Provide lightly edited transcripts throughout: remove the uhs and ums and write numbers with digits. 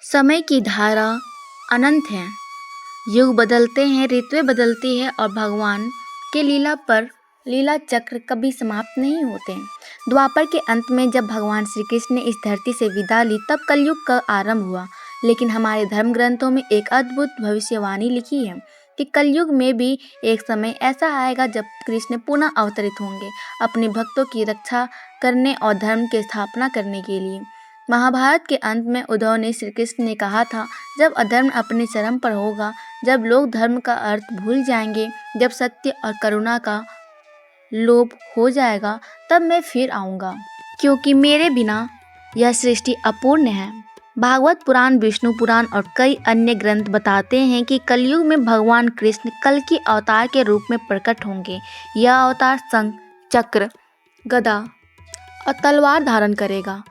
समय की धारा अनंत है। युग बदलते हैं, ऋतुएं बदलती है और भगवान के लीला चक्र कभी समाप्त नहीं होते। द्वापर के अंत में जब भगवान श्री कृष्ण ने इस धरती से विदा ली तब कलयुग का आरंभ हुआ। लेकिन हमारे धर्म ग्रंथों में एक अद्भुत भविष्यवाणी लिखी है कि कलयुग में भी एक समय ऐसा आएगा जब कृष्ण पुनः अवतरित होंगे अपने भक्तों की रक्षा करने और धर्म की स्थापना करने के लिए। महाभारत के अंत में उद्धव ने श्री कृष्ण ने कहा था, जब अधर्म अपने चरम पर होगा, जब लोग धर्म का अर्थ भूल जाएंगे, जब सत्य और करुणा का लोप हो जाएगा, तब मैं फिर आऊँगा, क्योंकि मेरे बिना यह सृष्टि अपूर्ण है। भागवत पुराण, विष्णु पुराण और कई अन्य ग्रंथ बताते हैं कि कलयुग में भगवान कृष्ण कल की अवतार के रूप में प्रकट होंगे। यह अवतार शंख, चक्र, गदा और तलवार धारण करेगा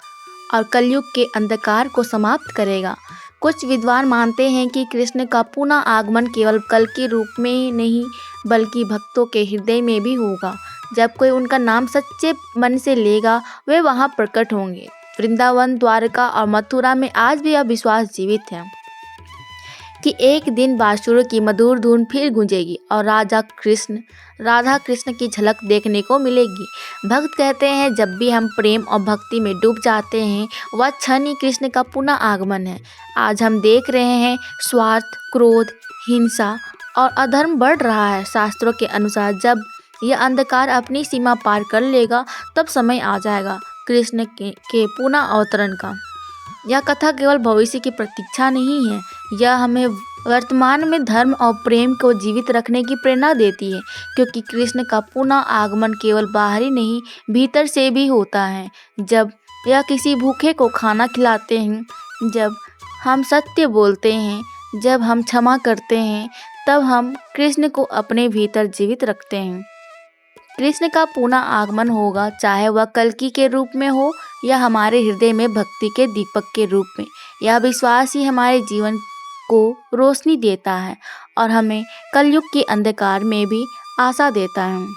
और कलयुग के अंधकार को समाप्त करेगा। कुछ विद्वान मानते हैं कि कृष्ण का पुनः आगमन केवल कल के रूप में ही नहीं बल्कि भक्तों के हृदय में भी होगा। जब कोई उनका नाम सच्चे मन से लेगा वे वहां प्रकट होंगे। वृंदावन, द्वारका और मथुरा में आज भी यह विश्वास जीवित है कि एक दिन बांसुरी की मधुर धुन फिर गूंजेगी और राधा कृष्ण की झलक देखने को मिलेगी। भक्त कहते हैं, जब भी हम प्रेम और भक्ति में डूब जाते हैं वह क्षण ही कृष्ण का पुनः आगमन है। आज हम देख रहे हैं स्वार्थ, क्रोध, हिंसा और अधर्म बढ़ रहा है। शास्त्रों के अनुसार जब यह अंधकार अपनी सीमा पार कर लेगा तब समय आ जाएगा कृष्ण के पुनः अवतरण का। यह कथा केवल भविष्य की प्रतीक्षा नहीं है, यह हमें वर्तमान में धर्म और प्रेम को जीवित रखने की प्रेरणा देती है, क्योंकि कृष्ण का पुनः आगमन केवल बाहरी नहीं भीतर से भी होता है। जब यह किसी भूखे को खाना खिलाते हैं, जब हम सत्य बोलते हैं, जब हम क्षमा करते हैं, तब हम कृष्ण को अपने भीतर जीवित रखते हैं। कृष्ण का पुनः आगमन होगा, चाहे वह कल्कि के रूप में हो या हमारे हृदय में भक्ति के दीपक के रूप में। यह विश्वास ही हमारे जीवन को रोशनी देता है और हमें कलयुग के अंधकार में भी आशा देता है।